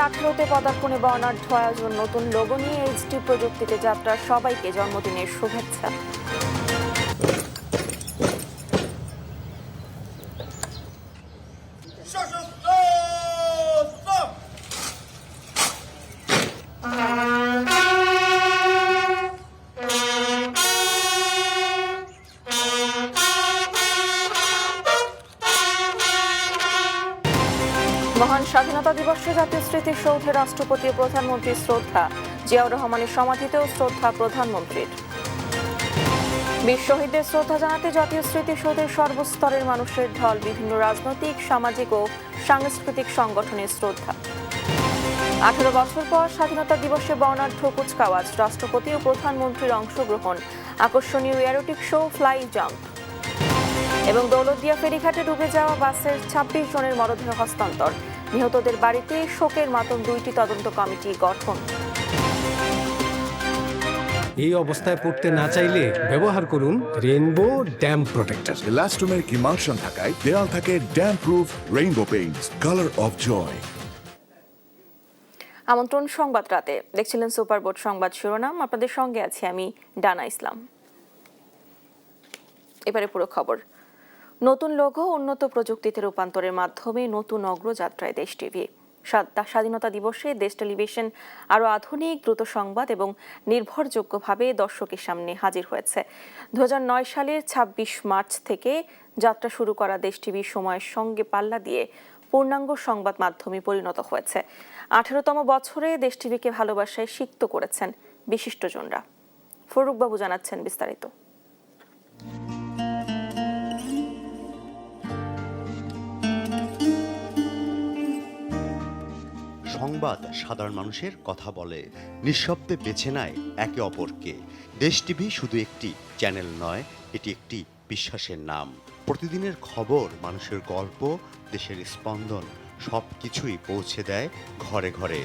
2018-তে পদার্পণে বর্ণাঢ্য আয়োজন, নতুন লোগো নিয়ে এইচডি প্রযুক্তিতে যাত্রা, সবাইকে জন্মদিনের শুভেচ্ছা। মহান স্বাধীনতা দিবসে জাতীয় স্মৃতিসৌধে রাষ্ট্রপতি ও প্রধানমন্ত্রীর শ্রদ্ধা, জিয়াউর রহমানের সমাধিতেও শ্রদ্ধা প্রধানমন্ত্রীর। বীর শহীদদের শ্রদ্ধা জানাতে জাতীয় স্মৃতিসৌধের সর্বস্তরের মানুষের ঢল, বিভিন্ন রাজনৈতিক, সামাজিক ও সাংস্কৃতিক সংগঠনের শ্রদ্ধা। 18 বছর পর স্বাধীনতা দিবসে বর্ণাঢ্য কুচকাওয়াজ, রাষ্ট্রপতি ও প্রধানমন্ত্রীর অংশগ্রহণ, আকর্ষণীয় এরোটিক শো, ফ্লাই জাম্প এবং দৌলতদিয়া ফেরিঘাটে ডুবে যাওয়া বাসের 26 জনের মরদেহ হস্তান্তর। নিহতদের বাড়িতে শোকের মাতম, 2টি তদন্ত কমিটি গঠন। এই অবস্থায় পড়তে না চাইলে ব্যবহার করুন rainbow damp protector. Elastomeric emulsion থাকায় দেয়াল থাকে damp proof rainbow paints, colour of joy. আমন্ত্রণ সংবাদ রাতে, দেখছিলেন সুপার বোর্ড সংবাদ শিরোনাম। আপনাদের সঙ্গে আছি আমি ডানা ইসলাম। এবারে পুরো খবর। নতুন লোগো, উন্নত প্রযুক্তিতে রূপান্তরের মাধ্যমে নতুন অগ্রযাত্রায় দেশ টিভি। স্বাধীনতা দিবসে দেশ টেলিভিশন আরও আধুনিক, দ্রুত সংবাদ এবং নির্ভরযোগ্যভাবে দর্শকের সামনে হাজির হয়েছে। 2009 সালের 26 মার্চ থেকে যাত্রা শুরু করা দেশ টিভি সময়ের সঙ্গে পাল্লা দিয়ে পূর্ণাঙ্গ সংবাদ মাধ্যমে পরিণত হয়েছে। 18তম বছরে দেশ টিভিকে ভালোবাসায় সিক্ত করেছেন বিশিষ্টজনরা। ফরুকবাবু জানাচ্ছেন বিস্তারিত। সংবাদ সাধারণ মানুষের কথা বলে, নিঃশব্দে বেছে নেয় একে অপরকে। দেশ টিভি শুধু একটি চ্যানেল নয়, এটি একটি বিশ্বাসের নাম। প্রতিদিনের খবর, মানুষের গল্প, দেশের স্পন্দন সব কিছুই পৌঁছে দেয় ঘরে ঘরে।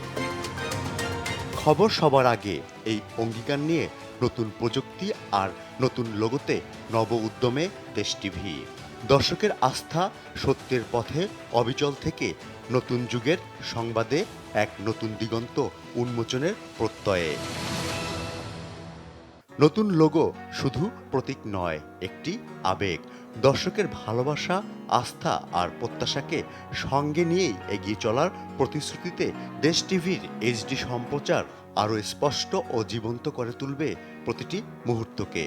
খবর সবার আগে, এই অঙ্গীকার নিয়ে নতুন প্রযুক্তি আর নতুন লোগোতে নব উদ্যমে দেশ টিভি। দর্শকের আস্থা, সত্যের পথে অবিচল থেকে নতুন যুগের সংবাদে এক নতুন দিগন্ত উন্মোচনের প্রত্যয়ে। নতুন লোগো শুধু প্রতীক নয়, একটি আবেগ। দর্শকের ভালোবাসা, আস্থা আর প্রত্যাশাকে সঙ্গে নিয়েই এগিয়ে চলার প্রতিশ্রুতিতে দেশ টিভির এইচডি সম্প্রচার আরও স্পষ্ট ও জীবন্ত করে তুলবে প্রতিটি মুহূর্তকে।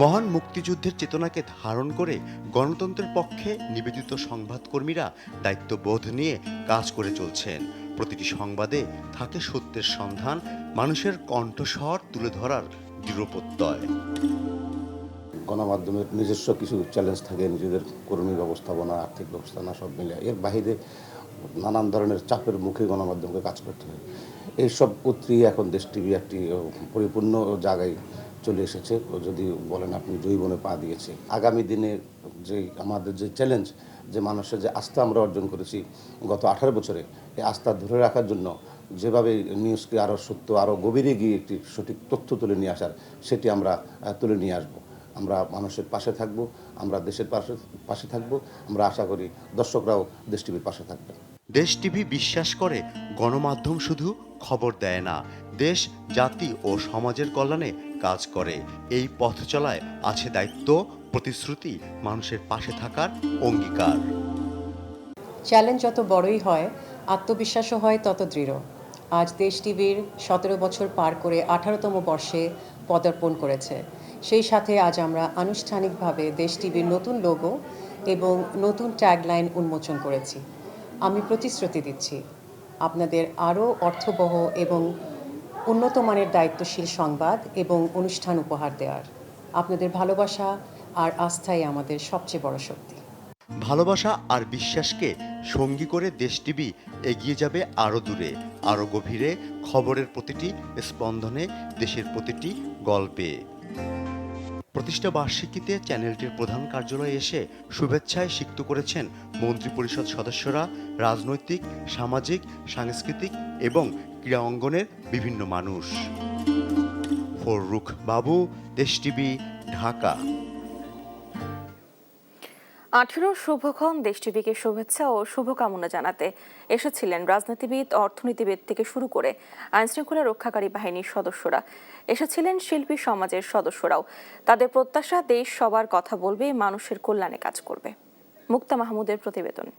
মহান মুক্তিযুদ্ধের চেতনাকে ধারণ করে গণতন্ত্রের পক্ষে নিবেদিত সংবাদকর্মীরা দায়িত্ববোধ নিয়ে কাজ করে চলছেন। প্রতিটি সংবাদে থাকে সত্যের সন্ধান, মানুষের কণ্ঠস্বর তুলে ধরার দৃঢ় প্রত্যয়। গণমাধ্যমের নিজস্ব কিছু চ্যালেঞ্জ থাকে, নিজেদের কর্মী ব্যবস্থাপনা, আর্থিক ব্যবস্থাপনা সব মিলে। এর বাহিরে নানান ধরনের চাপের মুখে গণমাধ্যমকে কাজ করতে হয়। এইসব উতরিয়ে এখন দেশ টিভি একটি পরিপূর্ণ জায়গায় চলে এসেছে। যদি বলেন আপনি জৈবনে পা দিয়েছে। আগামী দিনে যে আমাদের যে চ্যালেঞ্জ, যে মানুষের যে আস্থা আমরা অর্জন করেছি গত 18 বছরে, এই আস্থা ধরে রাখার জন্য যেভাবে নিউজকে আরও সত্য, আরও গভীরে গিয়ে একটি সঠিক তথ্য তুলে নিয়ে আসার, সেটি আমরা তুলে নিয়ে আসব। আমরা মানুষের পাশে থাকব, আমরা দেশের পাশে থাকব। আমরা আশা করি দর্শকরাও দেশ টিভির পাশে থাকবেন। দেশ টিভি বিশ্বাস করে গণমাধ্যম শুধু খবর দেয় না, দেশ, জাতি ও সমাজের কল্যাণে কাজ করে। এই পথ চলায় আছে দায়িত্ব, প্রতিশ্রুতি, মানুষের পাশে থাকার অঙ্গীকার। চ্যালেঞ্জ যত বড়ই হয়, আত্মবিশ্বাসও হয় তত দৃঢ়। আজ দেশ টিভির 17 বছর পার করে 18তম বর্ষে পদার্পণ করেছে। সেই সাথে আজ আমরা আনুষ্ঠানিকভাবে দেশ টিভির নতুন লোগো এবং নতুন ট্যাগলাইন উন্মোচন করেছি। আমি প্রতিশ্রুতি দিচ্ছি আপনাদের আরও অর্থবহ এবং উন্নত মানের দায়িত্বশীল সংবাদ এবং অনুষ্ঠান উপহার দেওয়ার। আপনাদের ভালোবাসা আর আস্থাই আমাদের সবচেয়ে বড় শক্তি। ভালোবাসা আর বিশ্বাসকে সঙ্গী করে দেশ টিভি এগিয়ে যাবে আরও দূরে, আরও গভীরে, খবরের প্রতিটি স্পন্দনে, দেশের প্রতিটি গল্পে। প্রতিষ্ঠা বার্ষিকীতে চ্যানেলটির প্রধান কার্যালয়ে এসে শুভেচ্ছায় সিক্ত করেছেন মন্ত্রিপরিষদ সদস্যরা, রাজনৈতিক, সামাজিক, সাংস্কৃতিক এবং ক্রীড়া অঙ্গনের বিভিন্ন মানুষ। ফররুখ বাবু, দেশ টিভি, ঢাকা। 18 শুভক্ষণ দেশ টিভিকে শুভেচ্ছা ও শুভকামনা জানাতে এসেছিলেন রাজনীতিবিদ, অর্থনীতিবিদ থেকে শুরু করে আইনশৃঙ্খলা রক্ষাকারী বাহিনীর সদস্যরা, এসেছিলেন শিল্পী সমাজের সদস্যরাও। তাদের প্রত্যাশা, দেশ সবার কথা বলবে, মানুষের কল্যাণে কাজ করবে। মুক্তা মাহমুদের প্রতিবেদন।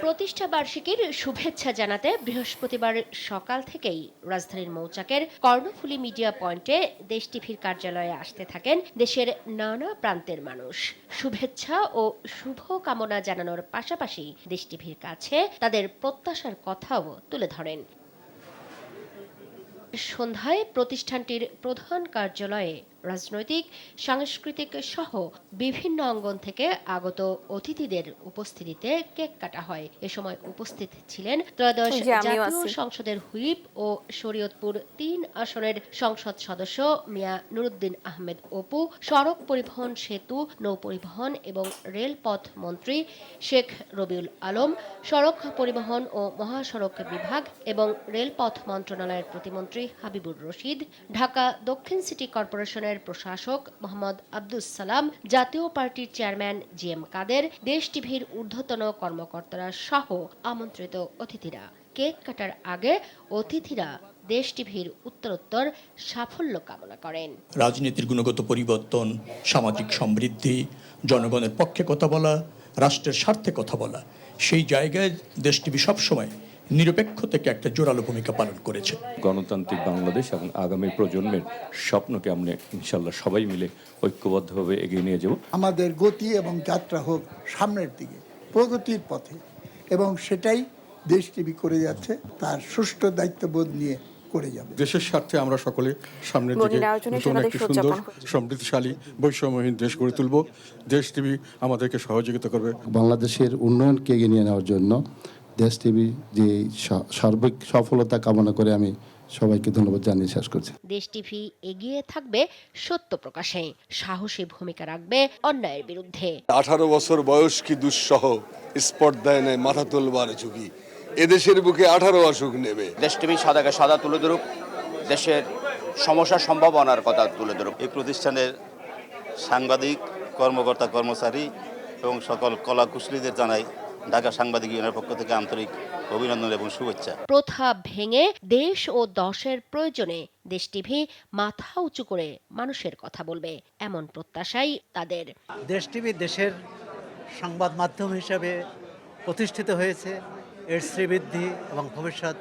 প্রতিষ্ঠা বার্ষিকীর শুভেচ্ছা জানাতে বৃহস্পতিবার সকাল থেকেই রাজধানীর মৌচাকের কর্ণফুলী মিডিয়া পয়েন্টে দেশ টিভির কার্যালয়ে আসতে থাকেন দেশের নানা প্রান্তের মানুষ। শুভেচ্ছা ও শুভ কামনা জানানোর পাশাপাশি দেশ টিভির কাছে তাদের প্রত্যাশার কথাও তুলে ধরেন। সন্ধ্যায় প্রতিষ্ঠানটির প্রধান কার্যালয়ে রাজনৈতিক, সাংস্কৃতিক সহ বিভিন্ন অঙ্গন থেকে আগত অতিথিদের উপস্থিতিতে কেক কাটা হয়। এ সময় উপস্থিত ছিলেন ত্রয়োদশ জাতীয় সংসদের হুইপ ও শরীয়তপুর 3 আসনের সংসদ সদস্য মিয়া নুরুদ্দিন আহমেদ অপু, সড়ক পরিবহন, সেতু, নৌপরিবহন এবং রেলপথ মন্ত্রী শেখ রবিউল আলম, সড়ক পরিবহন ও মহাসড়ক বিভাগ এবং রেলপথ মন্ত্রণালয়ের প্রতিমন্ত্রী হাবিবুর রশিদ, ঢাকা দক্ষিণ সিটি কর্পোরেশনের প্রশাসক মোহাম্মদ আব্দুস সালাম, জাতীয় পার্টির চেয়ারম্যান জিএম কাদের, দেশ টিভির ঊর্ধ্বতন কর্মকর্তারা সহ আমন্ত্রিত অতিথিরা। কেক কাটার আগে অতিথিরা দেশ টিভির উত্তরোত্তর সাফল্য কামনা করেন। রাজনীতির গুণগত পরিবর্তন, সামাজিক সমৃদ্ধি, জনগণের পক্ষে কথা বলা, রাষ্ট্রের স্বার্থে কথা বলা, সেই জায়গায় দেশ টিভি সবসময় নিরপেক্ষ থেকে একটা জোরালো ভূমিকা পালন করেছে। গণতান্ত্রিক বাংলাদেশ এবং আগামী প্রজন্মের স্বপ্নকে আমরা ইনশাল্লাহ সবাই মিলে ঐক্যবদ্ধভাবে এগিয়ে নিয়ে যাব। আমাদের গতি এবং যাত্রা হোক সামনের দিকে, প্রগতির পথে, এবং সেটাই দেশ টিভি করে যাচ্ছে, তার সুষ্ঠু দায়িত্ববোধ নিয়ে করে যাবে। দেশের স্বার্থে আমরা সকলে সামনের দিকে নতুন একটি সুন্দর, সমৃদ্ধশালী, বৈষম্যহীন দেশ গড়ে তুলব। দেশ টিভি আমাদেরকে সহযোগিতা করবে। বাংলাদেশের উন্নয়নকে এগিয়ে নিয়ে নেওয়ার জন্য দেশ টিভি যে সার্বিক সফলতা কামনা করে আমি সবাইকে ধন্যবাদ জানিয়ে শেষ করছি। দেশ টিভি এগিয়ে থাকবে সত্য প্রকাশে, সাহসী ভূমিকা রাখবে অন্যায়ের বিরুদ্ধে। 18 বছর বয়স কি দুঃসহ, স্পর্ধায় নেয় মাথা তুলবার ঝুঁকি, এদেশের বুকে 18 অসুখ নেবে। দেশ টিভি সাদাকে সাদা তুলে ধরুক, দেশের সমস্যার সম্ভাবনার কথা তুলে ধরুক। এই প্রতিষ্ঠানের সাংবাদিক, কর্মকর্তা, কর্মচারী এবং সকল কলা কুশলীদের জানাই ঢাকা সাংবাদিক ইউনিয়নের পক্ষ থেকে আন্তরিক অভিনন্দন এবং শুভেচ্ছা। প্রথা ভেঙে দেশ ও দশের প্রয়োজনে দেশ টিভি মাথা উঁচু করে মানুষের কথা বলবে, এমন প্রত্যাশাই তাদের। দেশ টিভি দেশের সংবাদ মাধ্যম হিসেবে প্রতিষ্ঠিত হয়েছে, এর শ্রীবৃদ্ধি এবং ভবিষ্যৎ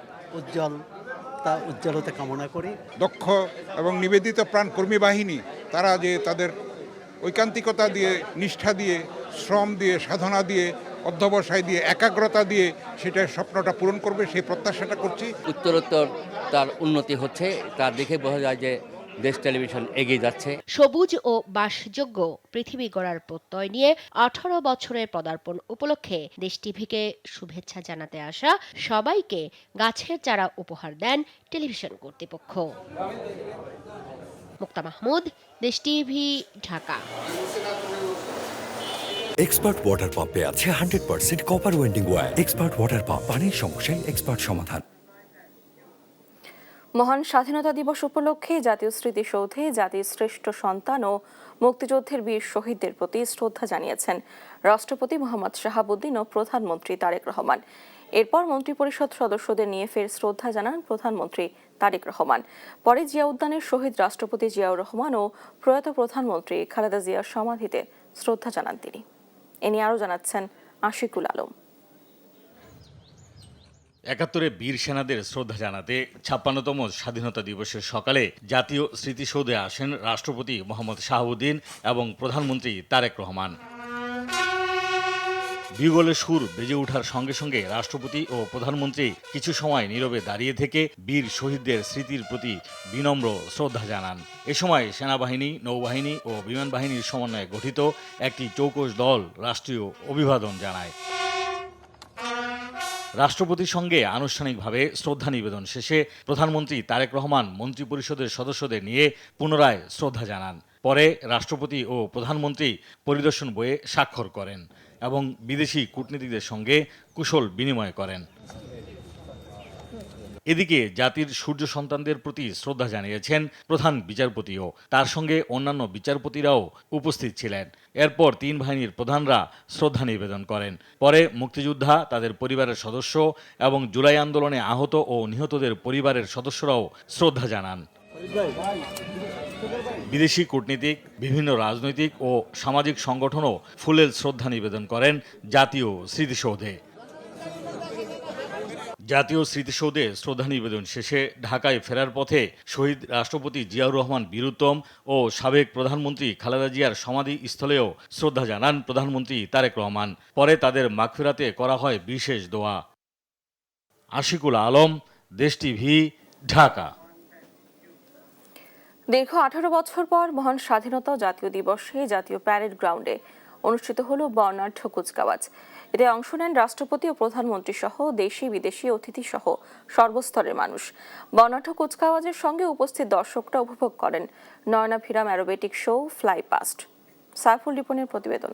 উজ্জ্বলতা কামনা করি। দক্ষ এবং নিবেদিত প্রাণ কর্মী বাহিনী, তারা যে তাদের ঐকান্তিকতা দিয়ে, নিষ্ঠা দিয়ে, শ্রম দিয়ে, সাধনা দিয়ে, অধ্যবসায় দিয়ে, একাগ্রতা দিয়ে সেটার স্বপ্নটা পূরণ করবে, সেই প্রত্যাশাটা করছি। উত্তরোত্তর তার উন্নতি হচ্ছে, তার দেখে বোঝা যায় যে দেশ টেলিভিশন এগিয়ে যাচ্ছে। সবুজ ও বাসযোগ্য পৃথিবী গড়ার প্রত্যয় নিয়ে 18 বছরের পদার্পণ উপলক্ষে দেশ টিভিকে শুভেচ্ছা জানাতে আসা সবাইকে গাছের চারা উপহার দেন টেলিভিশন কর্তৃপক্ষ। মুক্তা মাহমুদ, দেশ টিভি, ঢাকা। এক্সপার্ট ওয়াটার পাম্পে আছে 100% copper winding wire. Expert water pump, পানির সমস্যায় এক্সপার্ট সমাধান। মহান স্বাধীনতা দিবস উপলক্ষে জাতীয় স্মৃতিসৌধে জাতির শ্রেষ্ঠ সন্তান ও মুক্তিযুদ্ধের বীর শহীদদের প্রতি শ্রদ্ধা জানিয়েছেন রাষ্ট্রপতি মোহাম্মদ শাহাবুদ্দিন ও প্রধানমন্ত্রী তারেক রহমান। এরপর মন্ত্রিপরিষদ সদস্যদের নিয়ে ফের শ্রদ্ধা জানান প্রধানমন্ত্রী তারেক রহমান। পরে জিয়া উদ্যানের শহীদ রাষ্ট্রপতি জিয়াউর রহমান ও প্রয়াত প্রধানমন্ত্রী খালেদা জিয়ার সমাধিতে শ্রদ্ধা জানান তিনি। এ নিয়ে আরও জানাচ্ছেন আশিকুল আলম। ৭১ বীর সেনাদের শ্রদ্ধা জানাতে ৫৬তম স্বাধীনতা দিবসের সকালে জাতীয় স্মৃতিসৌধে আসেন রাষ্ট্রপতি মোহাম্মদ শাহাবুদ্দিন এবং প্রধানমন্ত্রী তারেক রহমান। বিগলের সুর বেজে ওঠার সঙ্গে সঙ্গে রাষ্ট্রপতি ও প্রধানমন্ত্রী কিছু সময় নীরবে দাঁড়িয়ে থেকে বীর শহীদদের স্মৃতির প্রতি বিনম্র শ্রদ্ধা জানান। এ সময় সেনাবাহিনী, নৌবাহিনী ও বিমান বাহিনীর সমন্বয়ে গঠিত একটি চৌকস দল রাষ্ট্রীয় অভিবাদন জানায়। রাষ্ট্রপতির সঙ্গে আনুষ্ঠানিকভাবে শ্রদ্ধা নিবেদন শেষে প্রধানমন্ত্রী তারেক রহমান মন্ত্রিপরিষদের সদস্যদের নিয়ে পুনরায় শ্রদ্ধা জানান। পরে রাষ্ট্রপতি ও প্রধানমন্ত্রী পরিদর্শন বইয়ে স্বাক্ষর করেন এবং বিদেশি কূটনীতিকদের সঙ্গে কুশল বিনিময় করেন। এদিকে জাতির সূর্য সন্তানদের প্রতি শ্রদ্ধা জানিয়েছেন প্রধান বিচারপতিও। তার সঙ্গে অন্যান্য বিচারপতিরাও উপস্থিত ছিলেন। এরপর তিন বাহিনীর প্রধানরা শ্রদ্ধা নিবেদন করেন। পরে মুক্তিযোদ্ধা, তাদের পরিবারের সদস্য এবং জুলাই আন্দোলনে আহত ও নিহতদের পরিবারের সদস্যরাও শ্রদ্ধা জানান। বিদেশি কূটনীতিক, বিভিন্ন রাজনৈতিক ও সামাজিক সংগঠনও ফুলেল শ্রদ্ধা নিবেদন করেন জাতীয় স্মৃতিসৌধে। জাতীয় স্মৃতিসৌধে শ্রদ্ধা নিবেদন শেষে ঢাকায় ফেরার পথে শহীদ রাষ্ট্রপতি জিয়াউর রহমান বীরুত্তম ও সাবেক প্রধানমন্ত্রী খালেদা জিয়ার সমাধিস্থলেও শ্রদ্ধা জানান প্রধানমন্ত্রী তারেক রহমান। পরে তাদের মাগফিরাতে করা হয় বিশেষ দোয়া। আশিকুল আলম, দেশ টিভি, ঢাকা। দীর্ঘ 18 বছর পর মহান স্বাধীনতা জাতীয় দিবসে জাতীয় প্যারেড গ্রাউন্ডে অনুষ্ঠিত হলো বর্ণাঢ্য কুচকাওয়াজ। এতে অংশ নেন রাষ্ট্রপতি ও প্রধানমন্ত্রী সহ দেশি বিদেশি অতিথি সহ সর্বস্তরের মানুষ। বর্ণাঢ্য কুচকাওয়াজের সঙ্গে উপস্থিত দর্শকরা উপভোগ করেন নয়নাভিরাম aerobatic show fly past. Saiful রিপনের প্রতিবেদন।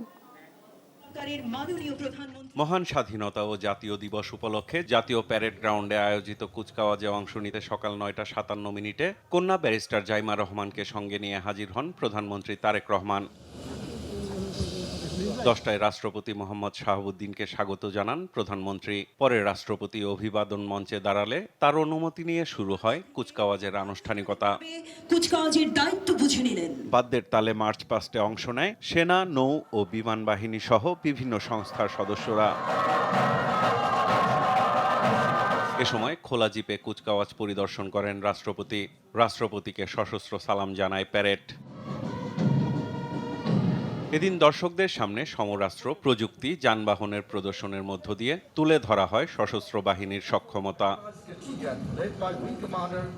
মহান স্বাধীনতা ও জাতীয় দিবস উপলক্ষে জাতীয় প্যারেড গ্রাউন্ডে আয়োজিত কুচকাওয়াজে অংশ নিতে সকাল 9:57 কন্যা ব্যারিস্টার জাইমা রহমানকে সঙ্গে নিয়ে হাজির হন প্রধানমন্ত্রী তারেক রহমান। 10টায় রাষ্ট্রপতি মোহাম্মদ শাহাবুদ্দিনকে স্বাগত জানান প্রধানমন্ত্রী। পরে রাষ্ট্রপতি অভিবাদন মঞ্চে দাঁড়ালে তার অনুমতি নিয়ে শুরু হয় কুচকাওয়াজের আনুষ্ঠানিকতা। কুচকাওয়াজের দায়িত্ব বুঝে নিলেন। বাদ্যের তালে মার্চ পাস্টে অংশ নেয় সেনা, নৌ ও বিমান বাহিনী সহ বিভিন্ন সংস্থার সদস্যরা। এ সময় খোলা জিপে কুচকাওয়াজ পরিদর্শন করেন রাষ্ট্রপতি। রাষ্ট্রপতিকে সশস্ত্র সালাম জানায় প্যারেড। এদিন দর্শকদের সামনে সমরাস্ত্র, প্রযুক্তি, যানবাহনের প্রদর্শনের মধ্য দিয়ে তুলে ধরা হয় সশস্ত্র বাহিনীর সক্ষমতা।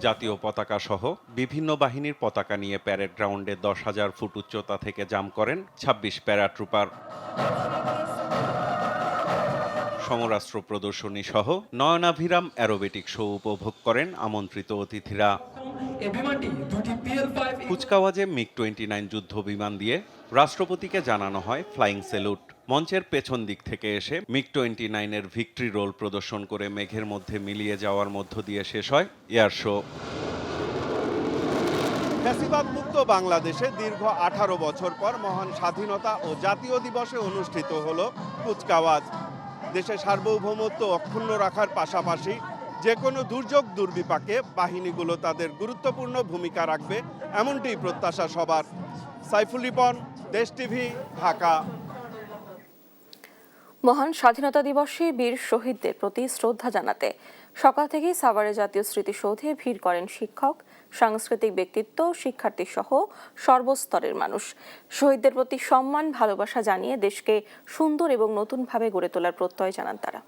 জাতীয় পতাকা সহ বিভিন্ন বাহিনীর পতাকা নিয়ে প্যারেড গ্রাউন্ডে 10,000 ফুট উচ্চতা থেকে জাম্প করেন 26 প্যারাট্রুপার। সমরাস্ত্র প্রদর্শনী সহ নয়নাভিরাম অ্যারোবেটিক শো উপভোগ করেন আমন্ত্রিত অতিথিরা। কুচকাওয়াজে মিগ-29 যুদ্ধ বিমান দিয়ে রাষ্ট্রপতিকে জানানো হয় ফ্লাইং স্যালুট। মঞ্চের পেছন দিক থেকে এসে মিগ-29 ভিক্টরি রোল প্রদর্শন করে মেঘের মধ্যে মিলিয়ে যাওয়ার মধ্য দিয়ে শেষ হয় এয়ার শো। ফ্যাসিবাদ মুক্ত বাংলাদেশে দীর্ঘ 18 বছর পর মহান স্বাধীনতা ও জাতীয় দিবসে অনুষ্ঠিত হলো কুচকাওয়াজ। দেশের সার্বভৌমত্ব অক্ষুণ্ণ রাখার পাশাপাশি যে কোনো দুর্যোগ দুর্বিপাকে বাহিনীগুলো তাদের গুরুত্বপূর্ণ ভূমিকা রাখবে, এমনটি প্রত্যাশা সবার। সাইফুল রিপন, দেশ টিভি, ঢাকা। মহান স্বাধীনতা দিবসে বীর শহীদদের প্রতি শ্রদ্ধা জানাতে সকাল থেকেই সাভারে জাতীয় স্মৃতিসৌধে ভিড় করেন শিক্ষক, সাংস্কৃতিক ব্যক্তিত্ব, শিক্ষার্থী সহ সর্বস্তরের মানুষ। শহীদদের প্রতি সম্মান, ভালোবাসা জানিয়ে দেশকে সুন্দর এবং নতুনভাবে গড়ে তোলার প্রত্যয় জানান তারা।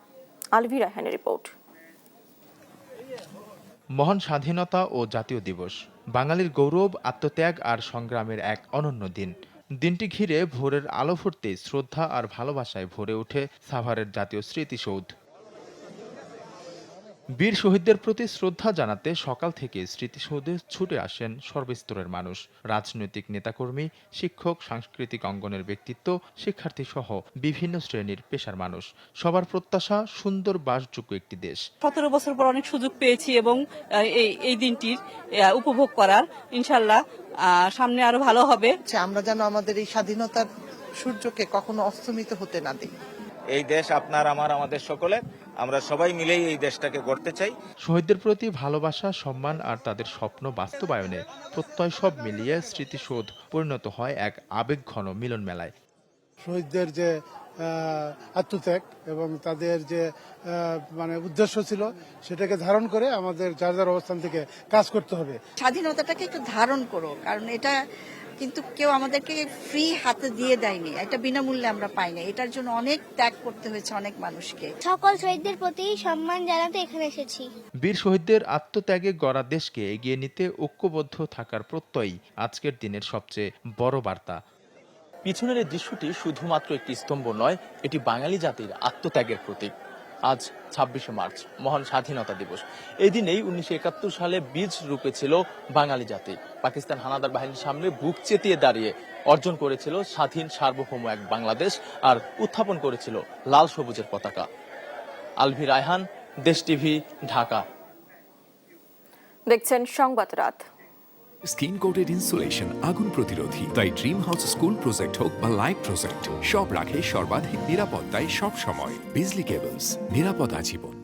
আলভি রায়হানের রিপোর্ট। মহান স্বাধীনতা ও জাতীয় দিবস বাঙালির গৌরব, আত্মত্যাগ আর সংগ্রামের এক অনন্য দিন। দিনটি ঘিরে ভোরের আলো ফুটতে শ্রদ্ধা আর ভালোবাসায় ভরে ওঠে সাভারের জাতীয় স্মৃতিসৌধ। বীর শহীদদের প্রতি শ্রদ্ধা জানাতে সকাল থেকে স্মৃতিসৌধে ছুটে আসেন সর্বস্তরের মানুষ। রাজনৈতিক নেতাকর্মী, শিক্ষক, সাংস্কৃতিক অঙ্গনের ব্যক্তিত্ব, শিক্ষার্থী সহ বিভিন্ন শ্রেণীর পেশার মানুষ। সবার প্রত্যাশা সুন্দর বাসযোগ্য একটি দেশ। 17 বছর পর অনেক সুযোগ পেয়েছি এবং এই দিনটির উপভোগ করার। ইনশাল্লাহ সামনে আরো ভালো হবে। আমরা যেন আমাদের এই স্বাধীনতার সূর্যকে কখনো অস্তমিত হতে না দিই। এই দেশ আপনার, আমাদের সকলের। আমরা সবাই মিলেই এই দেশটাকে গড়তে চাই। শহীদদের প্রতি ভালোবাসা, সম্মান আর তাদের স্বপ্ন বাস্তবায়নে প্রত্যয় সব মিলিয়ে স্মৃতিসৌধ পরিণত হয় এক আবেগঘন মিলন মেলায়। শহীদদের যে আত্মত্যাগ এবং তাদের যে উদ্দেশ্য ছিল সেটাকে ধারণ করে আমাদের যার যার অবস্থান থেকে কাজ করতে হবে। স্বাধীনতাটাকে একটু ধারণ করো, কারণ এটা কিন্তু কেউ আমাদেরকে ফ্রি হাতে দিয়ে দেয়নি, এটা বিনামূল্যে আমরা পাইনি। এটার জন্য অনেক ত্যাগ করতে হয়েছে অনেক মানুষকে। সকল শহীদদের প্রতি সম্মান জানাতে এখানে এসেছি। বীর শহীদদের আত্মত্যাগে গড়া দেশকে এগিয়ে নিতে ঐক্যবদ্ধ থাকার প্রত্যয়ই আজকের দিনের সবচেয়ে বড় বার্তা। পিছনের এই দৃশ্যটি শুধুমাত্র একটি স্তম্ভ নয়, এটি বাঙালি জাতির আত্মত্যাগের প্রতীক। আজ 26শে মার্চ, মহান স্বাধীনতা দিবস। এই দিনেই 1971 সালে বীজ রূপেছিল বাঙালি জাতি। পাকিস্তান হানাদার বাহিনীর সামনে বুক চেতিয়ে দাঁড়িয়ে অর্জন করেছিল স্বাধীন সার্বভৌম এক বাংলাদেশ আর উত্থাপন করেছিল লাল সবুজের পতাকা। আলভি রায়হান, দেশ টিভি, ঢাকা। দেখছেন সংবাদ রাত। স্কিন কোটেড ইনসুলেশন আগুন প্রতিরোধী, তাই ড্রিম হাউস স্কুল প্রজেক্ট হোক বা লাইফ প্রজেক্ট, সব রাখে সর্বাধিক নিরাপত্তায় সব সময়। বিজলি কেবলস, নিরাপদ আজীবন।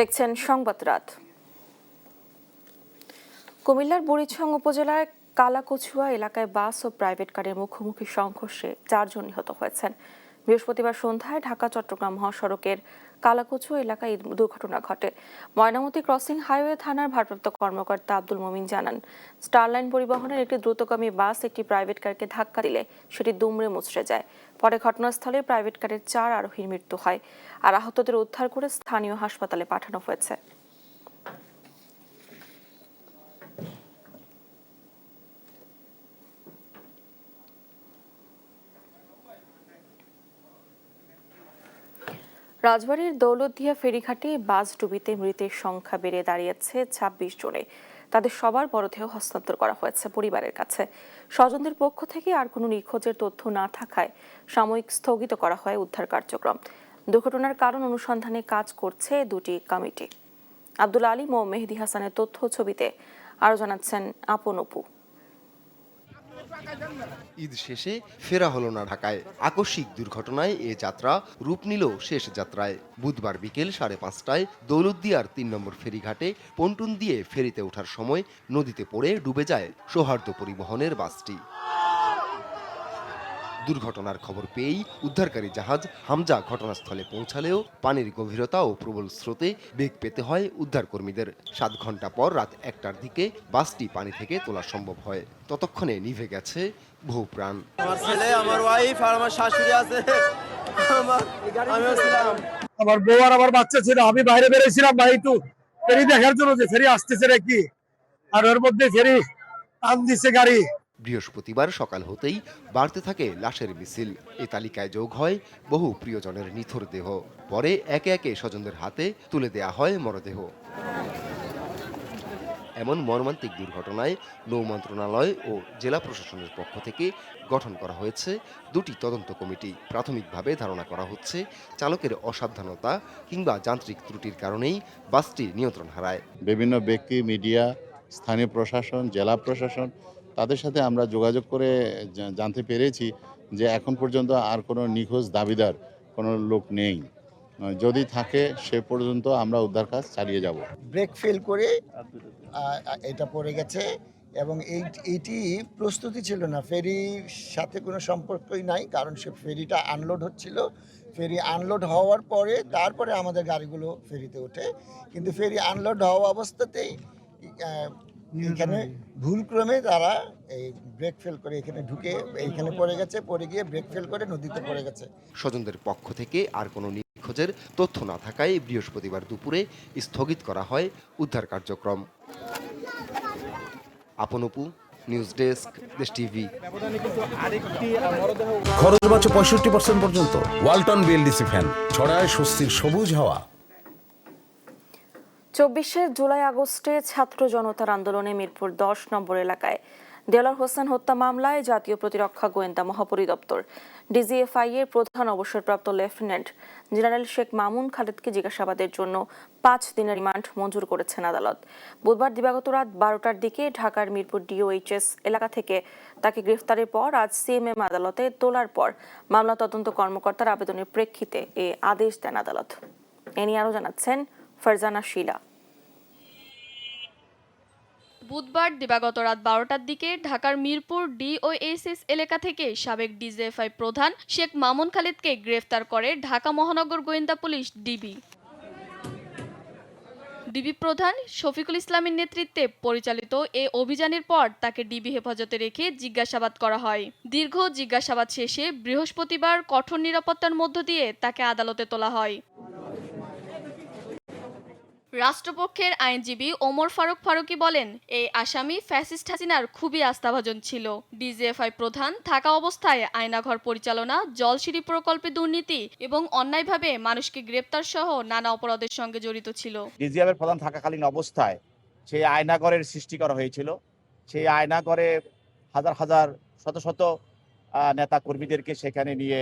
দেখছেন সংবাদ রাত। কুমিল্লার বুড়িচং উপজেলার কালাকচুয়া এলাকায় বাস ও প্রাইভেট কারের মুখোমুখি সংঘর্ষে 4 জন নিহত হয়েছেন। বৃহস্পতিবার সন্ধ্যায় ঢাকা চট্টগ্রাম মহাসড়কের কালাকচুয়া এলাকায় এই দুর্ঘটনা ঘটে। ময়নামতি ক্রসিং হাইওয়ে থানার ভারপ্রাপ্ত কর্মকর্তা আব্দুল মমিন জানান, স্টারলাইন পরিবহনের একটি দ্রুতগামী বাস একটি প্রাইভেট কারকে ধাক্কা দিলে সেটি দুমড়ে মুচড়ে যায়। পরে ঘটনাস্থলে প্রাইভেট কারের 4 আরোহীর মৃত্যু হয়, আর আহতদের উদ্ধার করে স্থানীয় হাসপাতালে পাঠানো হয়েছে। রাজবাড়ীর দৌলতদিয়া ফেরিঘাটে বাস ডুবিতে মৃতের সংখ্যা বেড়ে দাঁড়িয়েছে 26 জনে। তাদের সবার মরদেহ হস্তান্তর করা হয়েছে পরিবারের কাছে। স্বজনদের পক্ষ থেকে আর কোনো নিখোঁজের তথ্য না থাকায় সাময়িক স্থগিত করা হয় উদ্ধার কার্যক্রম। দুর্ঘটনার কারণ অনুসন্ধানে কাজ করছে 2টি কমিটি। আব্দুল আলিম ও মেহেদি হাসানের তথ্য ছবিতে আরো জানাচ্ছেন আপন অপু। ঈদ শেষে ফেরা হলো না ঢাকায়। আকস্মিক দুর্ঘটনায় এ যাত্রা রূপ নিল শেষ যাত্রায়। বুধবার বিকেল 5:30টায় দৌলতদিয়ার 3 নম্বর ফেরিঘাটে পন্টুন দিয়ে ফেরিতে ওঠার সময় নদীতে পড়ে ডুবে যায় সৌহার্দ্য পরিবহনের বাসটি। দুর্ঘটনার খবর পেয়েই উদ্ধারকারী জাহাজ হামজা ঘটনাস্থলে পৌঁছালেও পানির গভীরতা ও প্রবল স্রোতে বেগ পেতে হয় উদ্ধারকর্মীদের। 7 ঘন্টা পর রাত 1টার দিকে বাসটি পানি থেকে তোলা সম্ভব হয়। ততক্ষণে নিভে গেছে বহু প্রাণ। আমার ছেলে, আমার ওয়াইফ আর আমার শাশুড়ি আছে, আমিও ছিলাম, আমার বউ আর আমার বাচ্চা ছিল। আমি বাইরে বেরিয়েছিলাম ভাই একটু ফেরি দেখার জন্য যে ফেরি আসতেছে নাকি, আর ওর মধ্যে ফেরি টান দিচ্ছে গাড়ি। বৃহস্পতিবার সকাল হতেই বাড়তে থাকে লাশের মিছিল। এ তালিকায় যোগ হয় বহু প্রিয়জনের নিথর দেহ। পরে একে একে স্বজনদের হাতে তুলে দেয়া হয় মরদেহ। এমন মর্মান্তিক দুর্ঘটনায় নৌ মন্ত্রণালয় ও জেলা প্রশাসনের পক্ষ থেকে গঠন করা হয়েছে 2টি তদন্ত কমিটি। প্রাথমিকভাবে ধারণা করা হচ্ছে চালকের অসাবধানতা কিংবা যান্ত্রিক ত্রুটির কারণেই বাসটি নিয়ন্ত্রণ হারায়। বিভিন্ন ব্যক্তি, মিডিয়া, স্থানীয় প্রশাসন, জেলা প্রশাসন, তাদের সাথে আমরা যোগাযোগ করে জানতে পেরেছি যে এখন পর্যন্ত আর কোনো নিখোঁজ দাবিদার কোনো লোক নেই। যদি থাকে সে পর্যন্ত আমরা উদ্ধার কাজ চালিয়ে যাব। ব্রেক ফেল করে এটা পড়ে গেছে এবং এইটি প্রস্তুতি ছিল না, ফেরির সাথে কোনো সম্পর্কই নাই, কারণ সে ফেরিটা আনলোড হচ্ছিল। ফেরি আনলোড হওয়ার পরে তারপরে আমাদের গাড়িগুলো ফেরিতে ওঠে, কিন্তু ফেরি আনলোড হওয়া অবস্থাতেই এখানে ভুলক্রমে তারা এই ব্রেক ফেল করে এখানে ঢুকে এইখানে পড়ে গেছে, পড়ে গিয়ে ব্রেক ফেল করে নদীতে পড়ে গেছে। স্বজনদের পক্ষ থেকে আর কোনো নিখোঁজের তথ্য না থাকায় বৃহস্পতিবার দুপুরে স্থগিত করা হয় উদ্ধার কার্যক্রম। আপন অপু, নিউজ ডেস্ক, দেশ টিভি। খরচ বাঁচে 65% পর্যন্ত। ওয়ালটন বিএলডিসি ফ্যান ছড়ায় স্বস্তির সবুজ হাওয়া। 24শে জুলাই আগস্টে ছাত্র জনতার আন্দোলনে মিরপুর 10 নম্বর এলাকায় দেলাওয়ার হোসেন হত্যা মামলায় জাতীয় প্রতিরক্ষা গোয়েন্দা মহাপরিদপ্তর ডিজিএফআই এর প্রধান অবসরপ্রাপ্ত লেফটেন্যান্ট জেনারেল শেখ মামুন খালেদকে জিজ্ঞাসাবাদের জন্য 5 দিনের রিমান্ড মঞ্জুর করেছেন আদালত। বুধবার দিবাগত রাত 12টার দিকে ঢাকার মিরপুর ডিওএইচএস এলাকা থেকে তাকে গ্রেফতারের পর আজ সিএমএম আদালতে তোলার পর মামলা তদন্ত কর্মকর্তার আবেদনের প্রেক্ষিতে এ আদেশ দেন আদালত। এ নিয়ে আরও জানাচ্ছেন ফারজানা শিলা। বুধবার দিবাগত রাত 12টার দিকে ঢাকার মিরপুর ডিওএইচএস এলাকা থেকে সাবেক ডিজিএফআই প্রধান শেখ মামুন খালেদকে গ্রেফতার করে ঢাকা মহানগর গোয়েন্দা পুলিশ ডিবি প্রধান শফিকুল ইসলামের নেতৃত্বে পরিচালিত এ অভিযানের পর তাকে ডিবি হেফাজতে রেখে জিজ্ঞাসাবাদ করা হয়। দীর্ঘ জিজ্ঞাসাবাদ শেষে বৃহস্পতিবার কঠোর নিরাপত্তার মধ্য দিয়ে তাকে আদালতে তোলা হয়। রাষ্ট্রপক্ষের আইনজীবী ওমর ফারুক ফারুকী বলেন, এই আসামি ফ্যাসিস্ট হাসিনার খুবই আস্থাভাজন ছিল। ডিজিএফআই প্রধান থাকা অবস্থায় আয়নাঘর পরিচালনা, জলসিঁড়ি প্রকল্পে দুর্নীতি এবং অন্যায়ভাবে মানুষকে গ্রেপ্তার সহ নানা অপরাধের সঙ্গে জড়িত ছিল। ডিজিএফআই প্রধান থাকাকালীন অবস্থায় সেই আয়নাঘরের সৃষ্টি করা হয়েছিল। সেই আয়নাঘরে হাজার হাজার শত শত নেতা কর্মীদেরকে সেখানে নিয়ে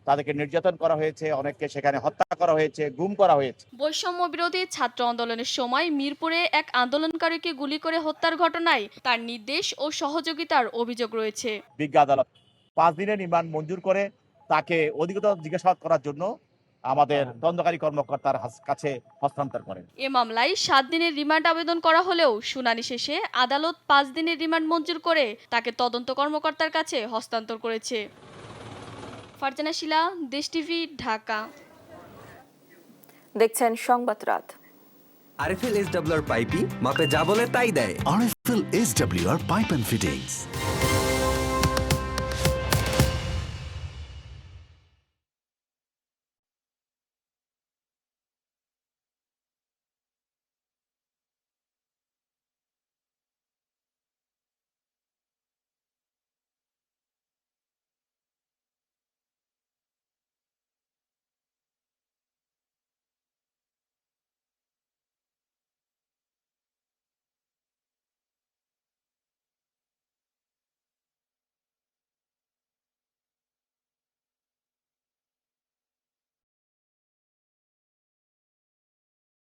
তাদেরকে নির্যাতন করা হয়েছে, অনেককে সেখানে হত্যা করা হয়েছে, গুম করা হয়েছে। বৈষম্য বিরোধী ছাত্র আন্দোলনের সময় মিরপুরে এক আন্দোলনকারীকে গুলি করে হত্যার ঘটনায় তার নির্দেশ ও সহযোগিতার অভিযোগ রয়েছে। বিজ্ঞ আদালত 5 দিনের রিমান্ড মঞ্জুর করে তাকে অধিকতর জিজ্ঞাসাবাদ করার জন্য আমাদের তদন্তকারী কর্মকর্তার কাছে হস্তান্তর করেন। এ মামলায় 7 দিনের রিমান্ড আবেদন করা হলেও শুনানি শেষে আদালত 5 দিনের রিমান্ড মঞ্জুর করে তাকে তদন্ত কর্মকর্তার কাছে হস্তান্তর করেছে। ফারজানা শিলা, দেশ টিভি, ঢাকা। দেখছেন সংবাদ রাত। আরএফএল এসডব্লিউআর পাইপই মাপে যা বলে তাই দেয়। RFL SWR pipe and fittings.